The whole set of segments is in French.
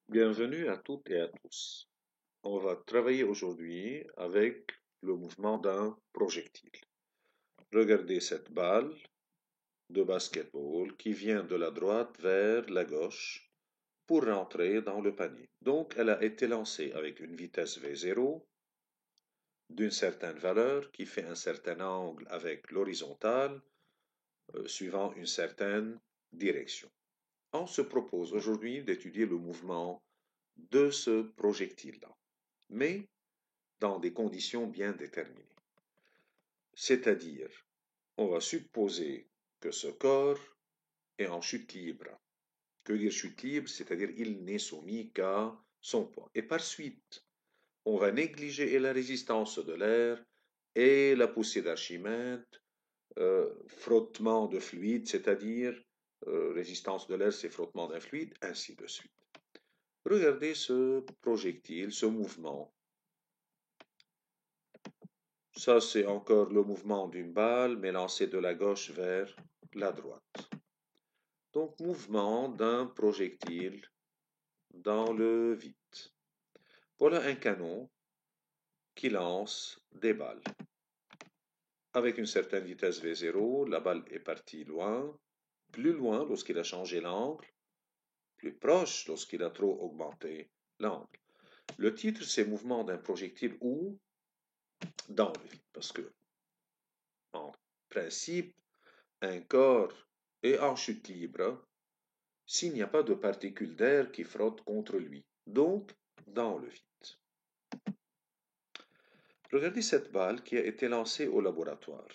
Bienvenue à toutes et à tous. On va travailler aujourd'hui avec le mouvement d'un projectile. Regardez cette balle de basketball qui vient de la droite vers la gauche pour rentrer dans le panier. Donc, elle a été lancée avec une vitesse V0 d'une certaine valeur qui fait un certain angle avec l'horizontale suivant une certaine direction. On se propose aujourd'hui d'étudier le mouvement de ce projectile-là, mais dans des conditions bien déterminées. C'est-à-dire, on va supposer que ce corps est en chute libre. Que dire chute libre? C'est-à-dire il n'est soumis qu'à son poids. Et par suite, on va négliger la résistance de l'air et la poussée d'Archimède, frottement de fluide, c'est-à-dire résistance de l'air, c'est frottement d'un fluide, ainsi de suite. Regardez ce projectile, ce mouvement. Ça, c'est encore le mouvement d'une balle, mais lancée de la gauche vers la droite. Donc, mouvement d'un projectile dans le vide. Voilà un canon qui lance des balles. Avec une certaine vitesse V0, la balle est partie loin, plus loin lorsqu'il a changé l'angle, plus proche lorsqu'il a trop augmenté l'angle. Le titre, c'est mouvement d'un projectile ou dans le vide, parce que, en principe, un corps est en chute libre s'il n'y a pas de particules d'air qui frottent contre lui, donc dans le vide. Regardez cette balle qui a été lancée au laboratoire.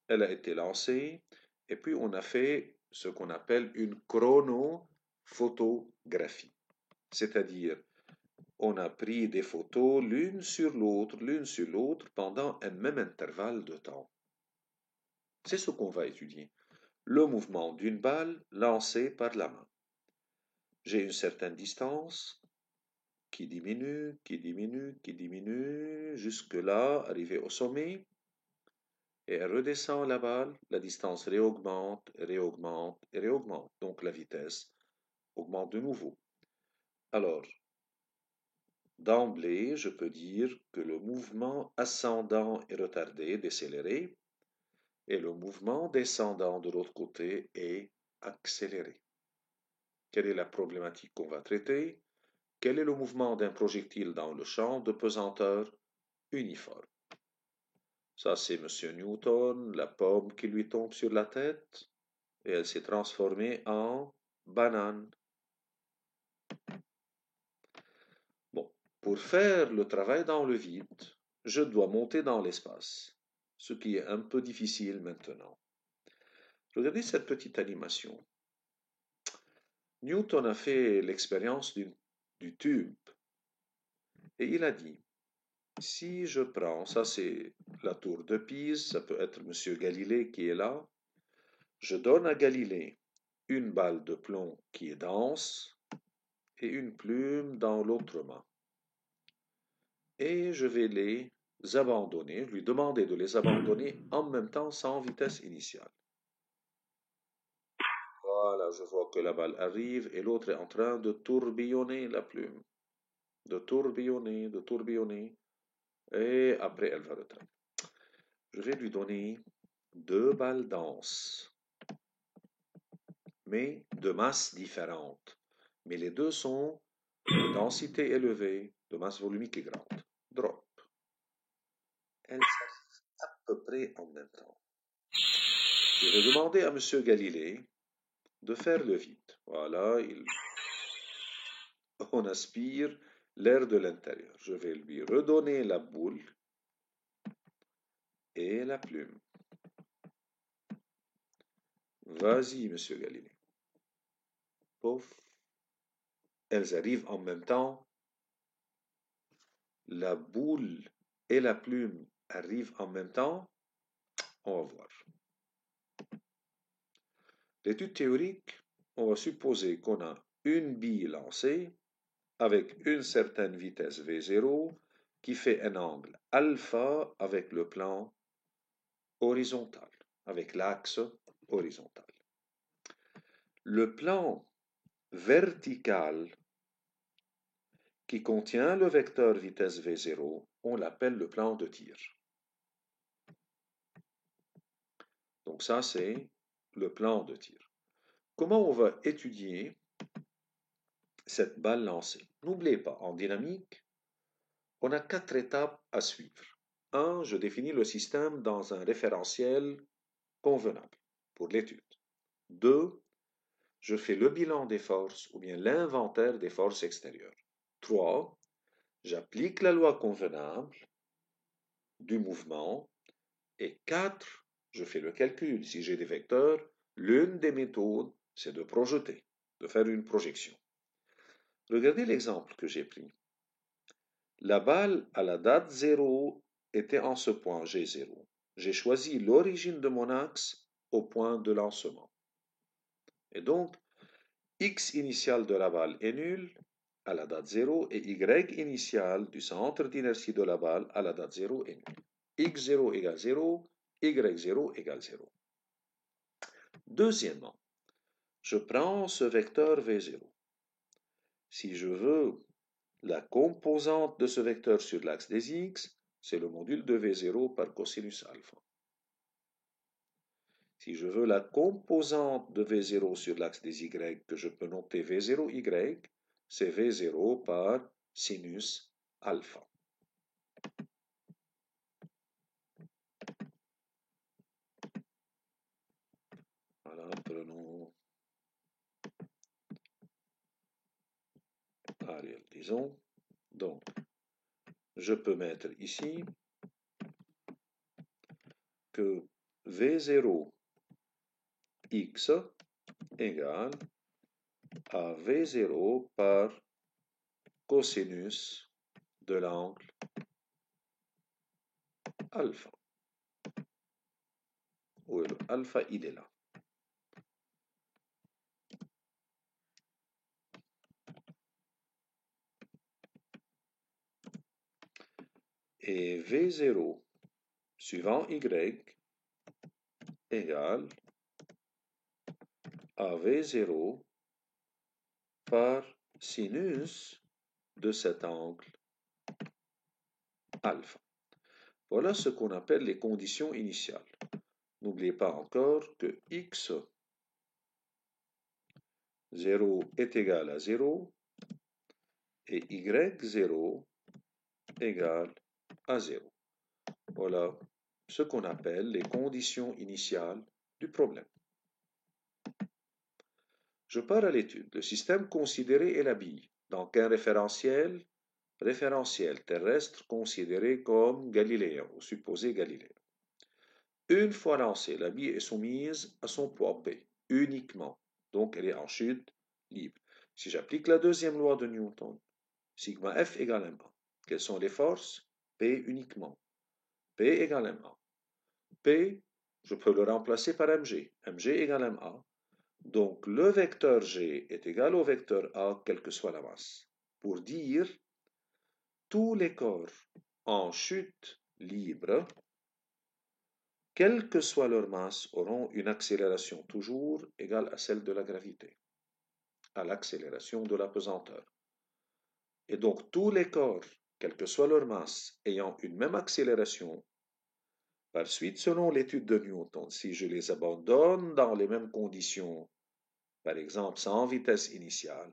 Elle a été lancée et puis on a fait ce qu'on appelle une chronophotographie. C'est-à-dire, on a pris des photos l'une sur l'autre pendant un même intervalle de temps. C'est ce qu'on va étudier. Le mouvement d'une balle lancée par la main. J'ai une certaine distance qui diminue, jusque là, arrivé au sommet, et elle redescend la balle, la distance réaugmente, donc la vitesse augmente de nouveau. Alors, d'emblée, je peux dire que le mouvement ascendant est retardé, décéléré, et le mouvement descendant de l'autre côté est accéléré. Quelle est la problématique qu'on va traiter? Quel est le mouvement d'un projectile dans le champ de pesanteur uniforme? Ça, c'est M. Newton, la pomme qui lui tombe sur la tête, et elle s'est transformée en banane. Bon, pour faire le travail dans le vide, je dois monter dans l'espace, ce qui est un peu difficile maintenant. Regardez cette petite animation. Newton a fait l'expérience du tube, et il a dit, si je prends, ça c'est la tour de Pise, ça peut être M. Galilée qui est là, je donne à Galilée une balle de plomb qui est dense et une plume dans l'autre main. Et je vais les abandonner, lui demander de les abandonner en même temps sans vitesse initiale. Voilà, je vois que la balle arrive et l'autre est en train de tourbillonner la plume. De tourbillonner, et après elle va retraiter. Je vais lui donner deux balles denses, mais de masse différente. Mais les deux sont de densité élevée, de masse volumique grande. Drop. Elles arrivent à peu près en même temps. Je vais demander à M. Galilée de faire le vide. Voilà, on aspire l'air de l'intérieur. Je vais lui redonner la boule et la plume. Vas-y, M. Galilée. Pouf. Elles arrivent en même temps. La boule et la plume arrivent en même temps. On va voir. L'étude théorique, on va supposer qu'on a une bille lancée avec une certaine vitesse V0 qui fait un angle alpha avec le plan horizontal, avec l'axe horizontal. Le plan vertical qui contient le vecteur vitesse V0, on l'appelle le plan de tir. Donc ça, c'est le plan de tir. Comment on va étudier cette balle lancée? N'oubliez pas, en dynamique, on a 4 étapes à suivre. 1. Je définis le système dans un référentiel convenable pour l'étude. 2. Je fais le bilan des forces ou bien l'inventaire des forces extérieures. 3. J'applique la loi convenable du mouvement. Et 4. Je fais le calcul. Si j'ai des vecteurs, l'une des méthodes, c'est de projeter, de faire une projection. Regardez l'exemple que j'ai pris. La balle à la date 0 était en ce point G0. J'ai choisi l'origine de mon axe au point de lancement. Et donc, X initial de la balle est nul à la date 0 et Y initial du centre d'inertie de la balle à la date 0 est nul. X0 égale 0, Y0 égale 0. Deuxièmement, je prends ce vecteur V0. Si je veux la composante de ce vecteur sur l'axe des X, c'est le module de V0 par cosinus alpha. Si je veux la composante de V0 sur l'axe des Y, que je peux noter V0Y, c'est V0 par sinus alpha. Voilà, prenons Ariel, disons. Donc, je peux mettre ici que V0 X égale à V0 par cosinus de l'angle alpha. Où est le alpha? Il est là. Et V0 suivant Y égale à V0 par sinus de cet angle alpha. Voilà ce qu'on appelle les conditions initiales. N'oubliez pas encore que x0 est égal à 0 et y0 égale à 0. Voilà ce qu'on appelle les conditions initiales du problème. Je pars à l'étude. Le système considéré est la bille. Donc un référentiel terrestre considéré comme galiléen ou supposé galiléen. Une fois lancée, la bille est soumise à son poids P, uniquement. Donc elle est en chute libre. Si j'applique la deuxième loi de Newton, sigma F égale ma. Quelles sont les forces? P uniquement. P égale ma. P, je peux le remplacer par mg. mg égale ma. Donc le vecteur G est égal au vecteur A, quelle que soit la masse. Pour dire, tous les corps en chute libre, quelle que soit leur masse, auront une accélération toujours égale à celle de la gravité, à l'accélération de la pesanteur. Et donc tous les corps, quelle que soit leur masse, ayant une même accélération, par suite, selon l'étude de Newton, si je les abandonne dans les mêmes conditions, par exemple sans vitesse initiale,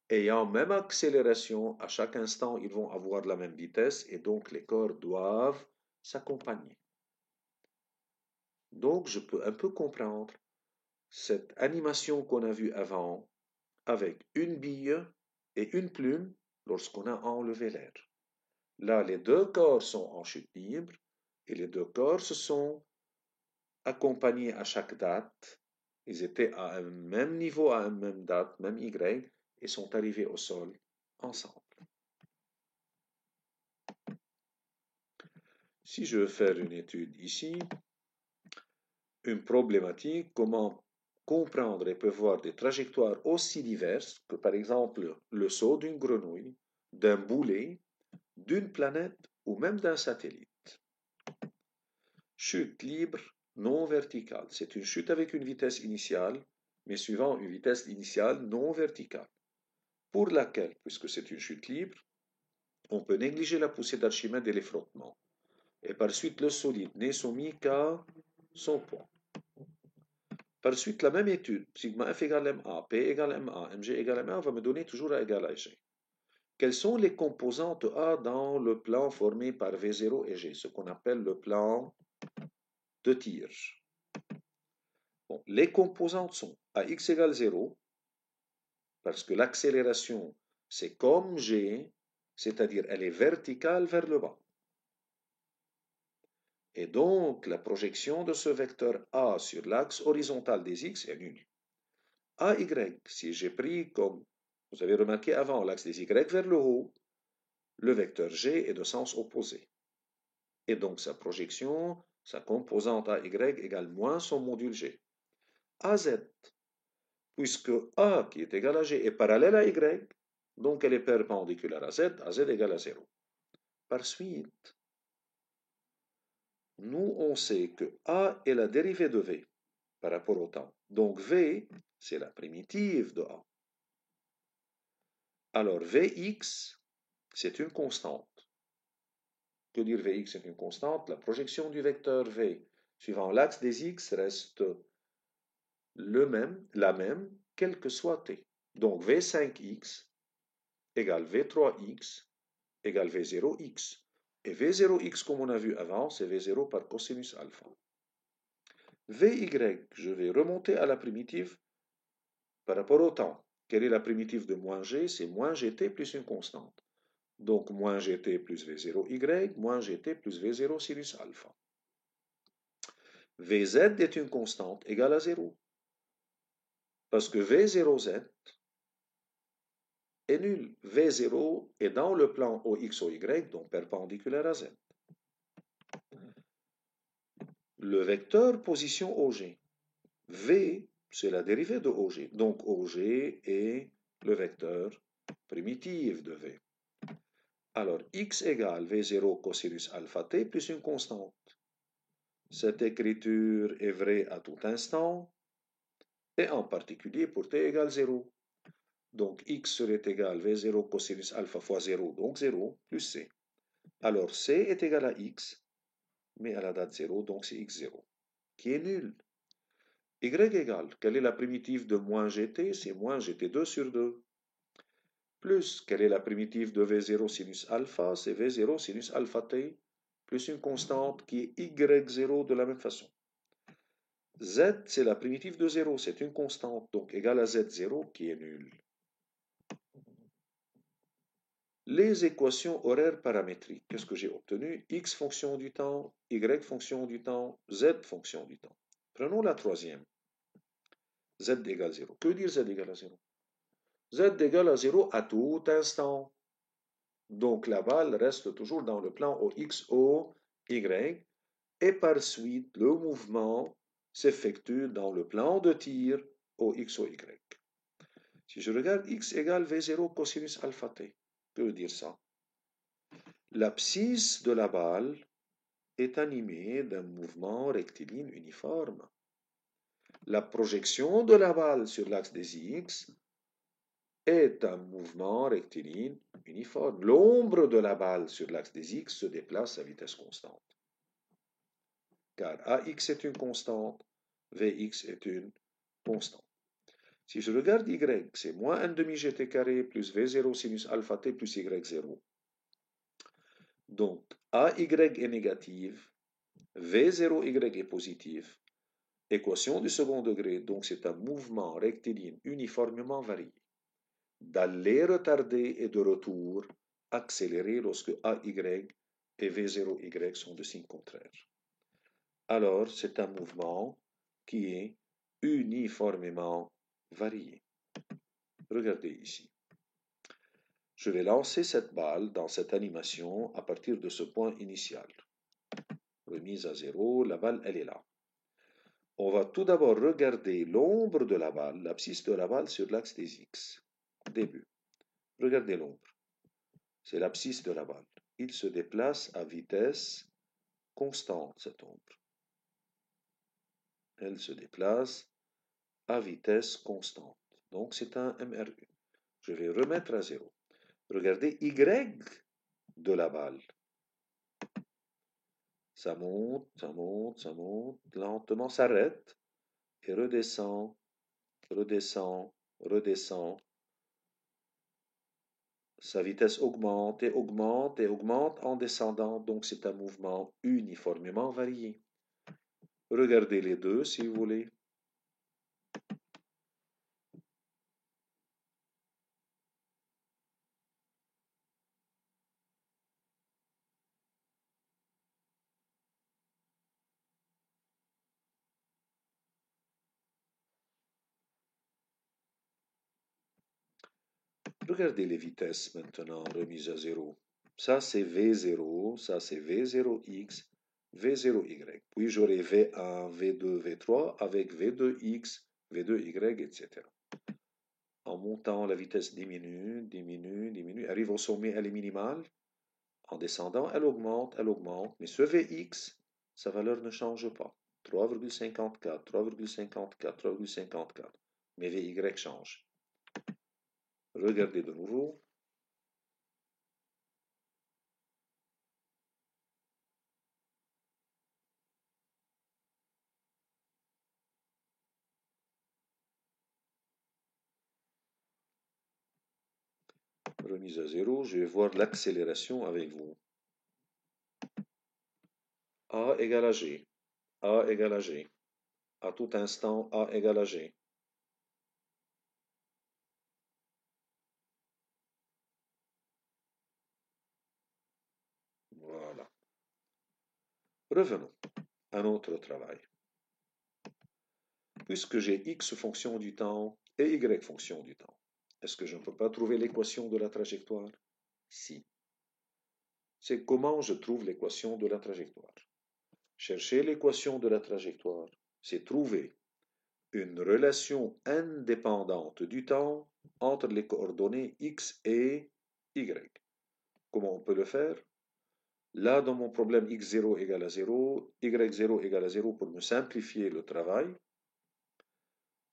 ayant même accélération, à chaque instant, ils vont avoir la même vitesse et donc les corps doivent s'accompagner. Donc, je peux un peu comprendre cette animation qu'on a vue avant avec une bille et une plume lorsqu'on a enlevé l'air. Là, les deux corps sont en chute libre et les deux corps se sont accompagnés à chaque date. Ils étaient à un même niveau, à une même date, même Y, et sont arrivés au sol ensemble. Si je veux faire une étude ici, une problématique, comment comprendre et prévoir des trajectoires aussi diverses que par exemple le saut d'une grenouille, d'un boulet, d'une planète ou même d'un satellite. Chute libre non verticale. C'est une chute avec une vitesse initiale, mais suivant une vitesse initiale non verticale. pour laquelle, puisque c'est une chute libre, on peut négliger la poussée d'Archimède et les frottements. Et par suite, le solide n'est soumis qu'à son poids. Par suite, la même étude, sigma F égale MA, P égale MA, Mg égale MA, va me donner toujours A égale à G. Quelles sont les composantes A dans le plan formé par V0 et G, ce qu'on appelle le plan de tir? Bon, les composantes sont AX égale 0, parce que l'accélération, c'est comme G, c'est-à-dire elle est verticale vers le bas. Et donc, la projection de ce vecteur A sur l'axe horizontal des X est nulle. AY, si j'ai pris comme, vous avez remarqué avant, l'axe des Y vers le haut, le vecteur G est de sens opposé. Et donc, sa projection, sa composante AY égale moins son module G. AZ, puisque A qui est égal à G est parallèle à Y, donc elle est perpendiculaire à Z égale à 0. Par suite, nous, on sait que A est la dérivée de V par rapport au temps. Donc V, c'est la primitive de A. Alors Vx, c'est une constante. Que dire Vx est une constante? La projection du vecteur V suivant l'axe des X reste la même, quel que soit t. Donc V5x égale V3x égale V0x. Et V0x, comme on a vu avant, c'est V0 par cosinus alpha. Vy, je vais remonter à la primitive par rapport au temps. Quelle est la primitive de moins g? C'est moins gt plus une constante. Donc moins gt plus v0y, moins gt plus v0 sinus alpha. Vz est une constante égale à 0. Parce que v0z est nul. v0 est dans le plan OX, OY, donc perpendiculaire à z. Le vecteur position OG. V, c'est la dérivée de OG. Donc OG est le vecteur primitif de V. Alors, x égale V0 cosinus alpha t plus une constante. Cette écriture est vraie à tout instant, et en particulier pour t égale 0. Donc, x serait égal V0 cosinus alpha fois 0, donc 0, plus c. Alors, c est égal à x, mais à la date 0, donc c'est x0, qui est nul. Y égale, quelle est la primitive de moins gt? C'est moins gt2 sur 2. Plus, quelle est la primitive de V0 sinus alpha? C'est V0 sinus alpha t, plus une constante qui est y0 de la même façon. Z, c'est la primitive de 0, c'est une constante, donc égale à Z0 qui est nulle. Les équations horaires paramétriques, qu'est-ce que j'ai obtenu? X fonction du temps, Y fonction du temps, Z fonction du temps. Prenons la troisième. Z égale 0. Que veut dire Z égale à 0? Z égale à 0 à tout instant. Donc la balle reste toujours dans le plan OX, OY, et par suite, le mouvement s'effectue dans le plan de tir OX, OY. Si je regarde X égale V0 cosinus alpha t, que veut dire ça? L'abscisse de la balle est animée d'un mouvement rectiligne uniforme. La projection de la balle sur l'axe des X est un mouvement rectiligne uniforme. L'ombre de la balle sur l'axe des X se déplace à vitesse constante. Car AX est une constante, Vx est une constante. Si je regarde Y, c'est moins 1 demi gt carré plus V0 sinus alpha t plus Y0. Donc, AY est négative, V0Y est positif. Équation du second degré, donc c'est un mouvement rectiligne uniformément varié. D'aller retardé et de retour accéléré lorsque AY et V0Y sont de signes contraires. Alors, c'est un mouvement qui est uniformément varié. Regardez ici. Je vais lancer cette balle dans cette animation à partir de ce point initial. Remise à 0, la balle, elle est là. On va tout d'abord regarder l'ombre de la balle, l'abscisse de la balle sur l'axe des X. Début. Regardez l'ombre. C'est l'abscisse de la balle. Il se déplace à vitesse constante, cette ombre. Elle se déplace à vitesse constante. Donc c'est un MRU. Je vais remettre à 0. Regardez Y de la balle. Ça monte, ça monte, ça monte, lentement s'arrête et redescend, redescend, redescend. Sa vitesse augmente et augmente et augmente en descendant, donc c'est un mouvement uniformément varié. Regardez les deux si vous voulez. Regardez les vitesses maintenant remises à 0. Ça c'est V0, ça c'est V0X, V0Y. Puis j'aurai V1, V2, V3 avec V2X, V2Y, etc. En montant, la vitesse diminue, diminue, diminue, arrive au sommet, elle est minimale. En descendant, elle augmente, mais ce Vx, sa valeur ne change pas. 3,54, 3,54, 3,54. Mais Vy change. Regardez de nouveau. Remise à 0, je vais voir l'accélération avec vous. A égale à G. A égale à G. À tout instant, A égale à G. Voilà. Revenons à notre travail. Puisque j'ai X fonction du temps et Y fonction du temps, est-ce que je ne peux pas trouver l'équation de la trajectoire? Si. C'est comment je trouve l'équation de la trajectoire. Chercher l'équation de la trajectoire, c'est trouver une relation indépendante du temps entre les coordonnées X et Y. Comment on peut le faire? Là, dans mon problème x0 égale à 0, y0 égale à 0, pour me simplifier le travail,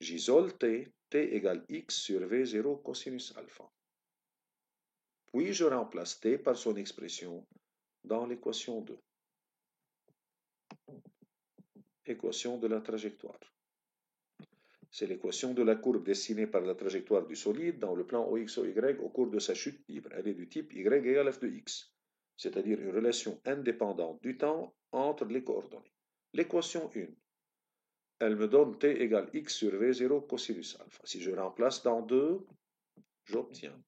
j'isole t, t égale x sur v0 cosinus alpha. Puis je remplace t par son expression dans l'équation 2. Équation de la trajectoire. C'est l'équation de la courbe dessinée par la trajectoire du solide dans le plan OXOY au cours de sa chute libre. Elle est du type y égale f de x, c'est-à-dire une relation indépendante du temps entre les coordonnées. L'équation 1, elle me donne t égale x sur v0 cosinus alpha. Si je remplace dans 2, j'obtiens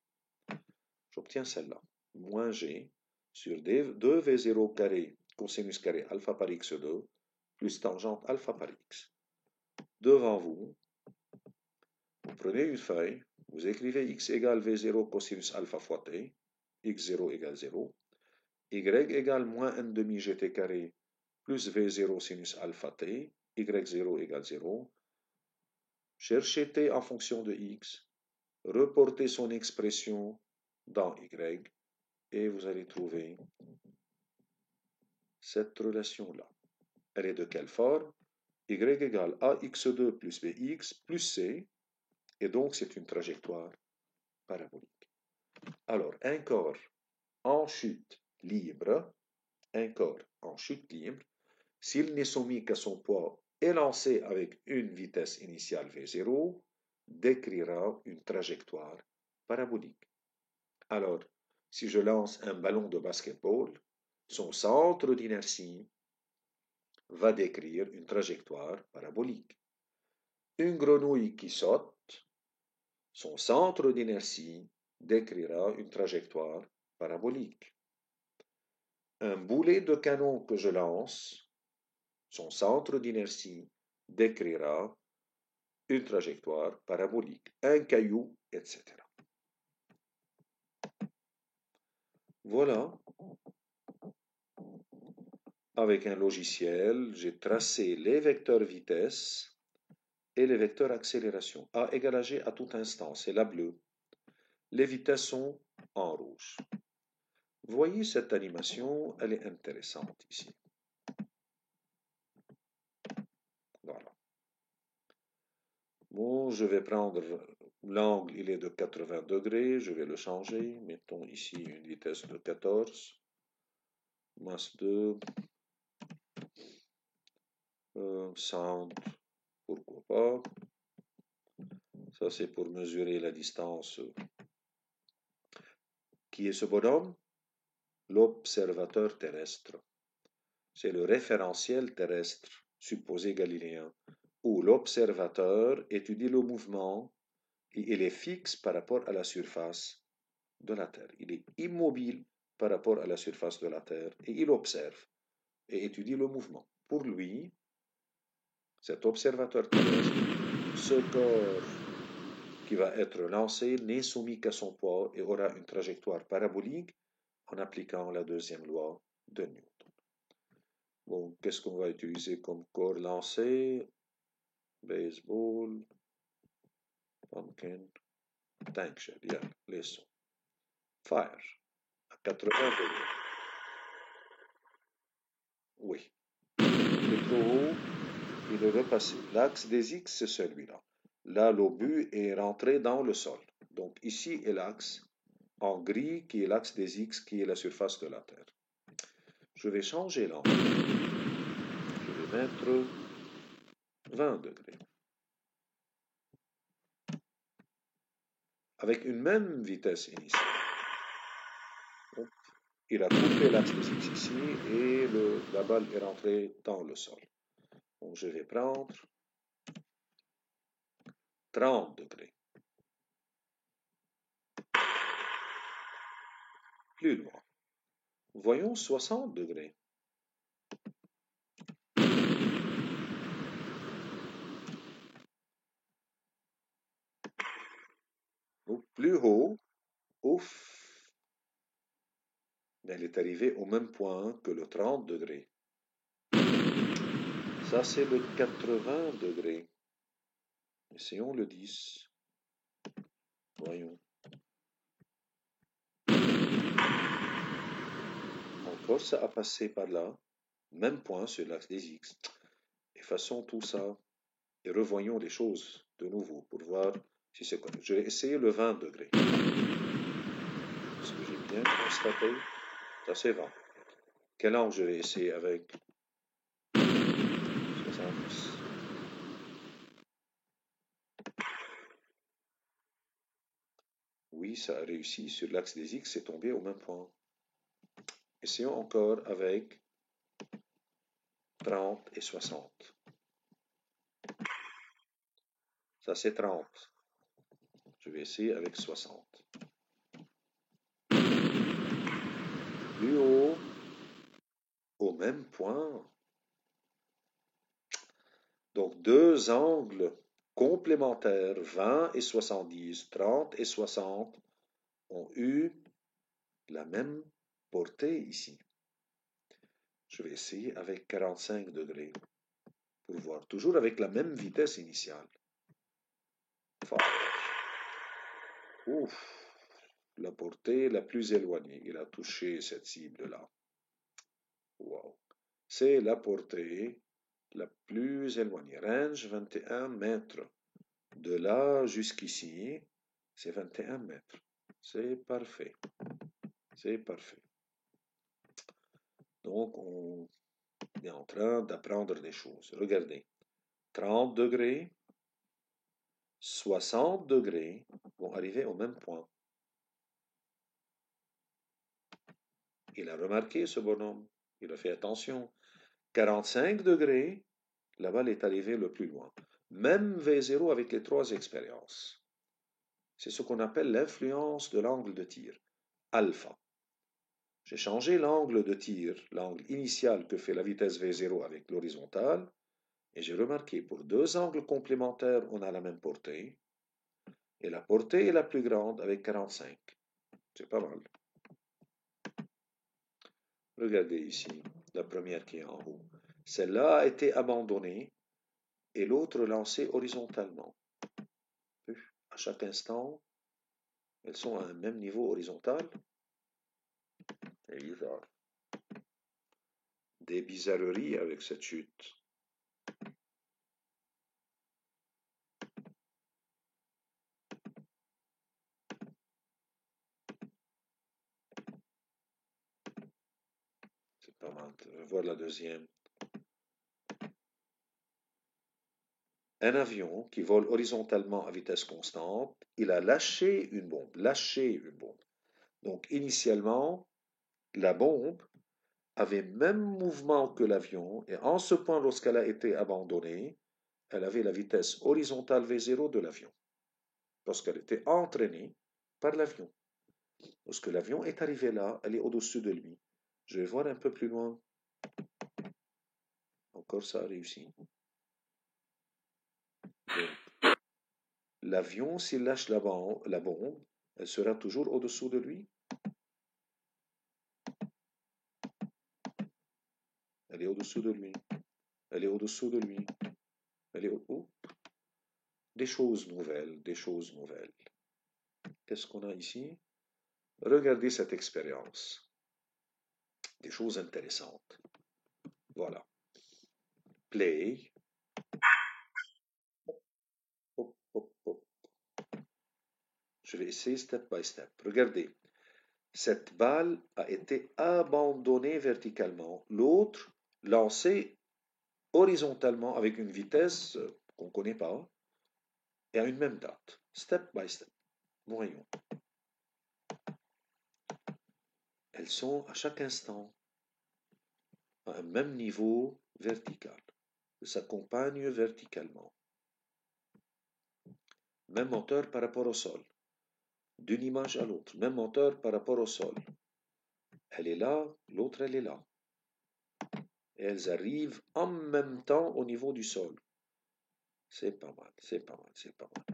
celle-là, moins g sur 2v0 carré cosinus carré alpha par x2 plus tangente alpha par x. Devant vous, vous prenez une feuille, vous écrivez x égale v0 cosinus alpha fois t, x0 égale 0, y égale moins 1 demi gt carré plus v0 sinus alpha t, y0 égale 0. Cherchez t en fonction de x, reportez son expression dans y, et vous allez trouver cette relation-là. Elle est de quelle forme? Y égale ax2 plus bx plus c, et donc c'est une trajectoire parabolique. Alors, un corps en chute libre, s'il n'est soumis qu'à son poids et lancé avec une vitesse initiale v0, décrira une trajectoire parabolique. Alors, si je lance un ballon de basketball, son centre d'inertie va décrire une trajectoire parabolique. Une grenouille qui saute, son centre d'inertie décrira une trajectoire parabolique. Un boulet de canon que je lance, son centre d'inertie décrira une trajectoire parabolique. Un caillou, etc. Voilà. Avec un logiciel, j'ai tracé les vecteurs vitesse et les vecteurs accélération. A égale à G à tout instant, c'est la bleue. Les vitesses sont en rouge. Voyez cette animation, elle est intéressante ici. Voilà. Bon, je vais prendre L'angle, il est de 80 degrés. Je vais le changer. Mettons ici une vitesse de 14. Masse 2. Sound, pourquoi pas. Ça, c'est pour mesurer la distance. Qui est ce bonhomme? L'observateur terrestre. C'est le référentiel terrestre, supposé galiléen, où l'observateur étudie le mouvement et il est fixe par rapport à la surface de la Terre. Il est immobile par rapport à la surface de la Terre et il observe et étudie le mouvement. Pour lui, cet observateur terrestre, ce corps qui va être lancé n'est soumis qu'à son poids et aura une trajectoire parabolique en appliquant la deuxième loi de Newton. Bon, qu'est-ce qu'on va utiliser comme corps lancé? Baseball, pumpkin, tank shell, les sons. Fire, à 80 degrés. Oui. Il est trop haut, il est repassé. L'axe des X, c'est celui-là. Là, l'obus est rentré dans le sol. Donc ici est l'axe en gris qui est l'axe des X qui est la surface de la Terre. Je vais changer l'angle. Je vais mettre 20 degrés. Avec une même vitesse initiale. Donc, il a coupé l'axe des X ici et la balle est rentrée dans le sol. Donc je vais prendre 30 degrés. Plus loin. Voyons 60 degrés. Donc, plus haut, ouf, elle est arrivée au même point que le 30 degrés. Ça, c'est le 80 degrés. Essayons le 10. Voyons. Encore, ça a passé par là. Même point sur l'axe des X. Effaçons tout ça et revoyons les choses de nouveau pour voir si c'est correct. Je vais essayer le 20 degrés. Est-ce que j'ai bien constaté? Ça, c'est 20. Quel angle je vais essayer avec? 70. Oui, ça a réussi. Sur l'axe des X, c'est tombé au même point. Essayons encore avec 30 et 60. Ça, c'est 30. Je vais essayer avec 60. Plus haut, au même point. Donc, deux angles complémentaires, 20 et 70, 30 et 60, ont eu la même portée ici. Je vais essayer avec 45 degrés pour voir, toujours avec la même vitesse initiale. Ouf, la portée la plus éloignée. Il a touché cette cible-là. Wow. C'est la portée la plus éloignée. Range 21 mètres. De là jusqu'ici, c'est 21 mètres. C'est parfait. C'est parfait. Donc, on est en train d'apprendre des choses. Regardez. 30 degrés, 60 degrés vont arriver au même point. Il a remarqué ce bonhomme. Il a fait attention. 45 degrés, la balle est arrivée le plus loin. Même V0 avec les trois expériences. C'est ce qu'on appelle l'influence de l'angle de tir, alpha. J'ai changé l'angle de tir, l'angle initial que fait la vitesse V0 avec l'horizontale, et j'ai remarqué pour deux angles complémentaires, on a la même portée, et la portée est la plus grande avec 45. C'est pas mal. Regardez ici, la première qui est en haut. Celle-là a été abandonnée et l'autre lancée horizontalement. À chaque instant, elles sont à un même niveau horizontal. C'est bizarre. Des bizarreries avec cette chute. Pas mal. Je vais voir la deuxième. Un avion qui vole horizontalement à vitesse constante, il a lâché une bombe. Lâché une bombe. Donc, initialement, la bombe avait même mouvement que l'avion, et en ce point, lorsqu'elle a été abandonnée, elle avait la vitesse horizontale V0 de l'avion, lorsqu'elle était entraînée par l'avion. Lorsque l'avion est arrivé là, elle est au-dessus de lui. Je vais voir un peu plus loin. Encore ça a réussi. L'avion, s'il lâche la bombe, elle sera toujours au-dessous de lui. Elle est au-dessous de lui. Elle est au-dessous de lui. Elle est au-dessous. Des choses nouvelles, des choses nouvelles. Qu'est-ce qu'on a ici? Regardez cette expérience. Des choses intéressantes. Voilà. Play. Hop, hop, hop. Je vais essayer step by step. Regardez. Cette balle a été abandonnée verticalement. L'autre lancée horizontalement avec une vitesse qu'on ne connaît pas et à une même date. Step by step. Voyons. Elles sont à chaque instant à un même niveau vertical. Elles s'accompagnent verticalement. Même hauteur par rapport au sol. D'une image à l'autre. Même hauteur par rapport au sol. Elle est là, l'autre elle est là. Et elles arrivent en même temps au niveau du sol. C'est pas mal, c'est pas mal, c'est pas mal.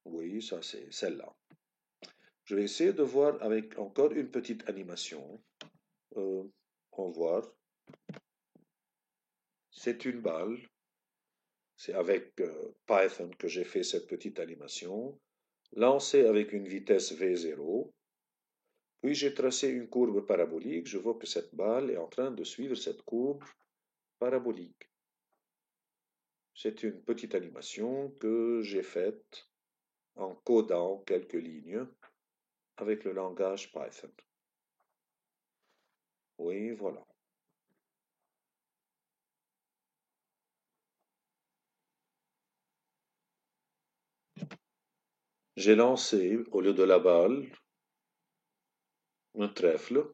Oui, ça c'est celle-là. Je vais essayer de voir avec encore une petite animation. On va voir. C'est une balle. C'est avec Python que j'ai fait cette petite animation. Lancée avec une vitesse V0. Puis j'ai tracé une courbe parabolique. Je vois que cette balle est en train de suivre cette courbe parabolique. C'est une petite animation que j'ai faite en codant quelques lignes avec le langage Python. Oui, voilà. J'ai lancé, au lieu de la balle, un trèfle.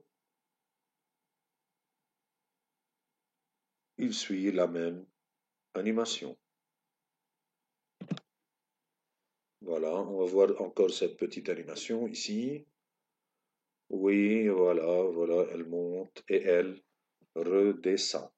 Il suit la même animation. Voilà, on va voir encore cette petite animation ici. Oui, voilà, voilà, elle monte et elle redescend.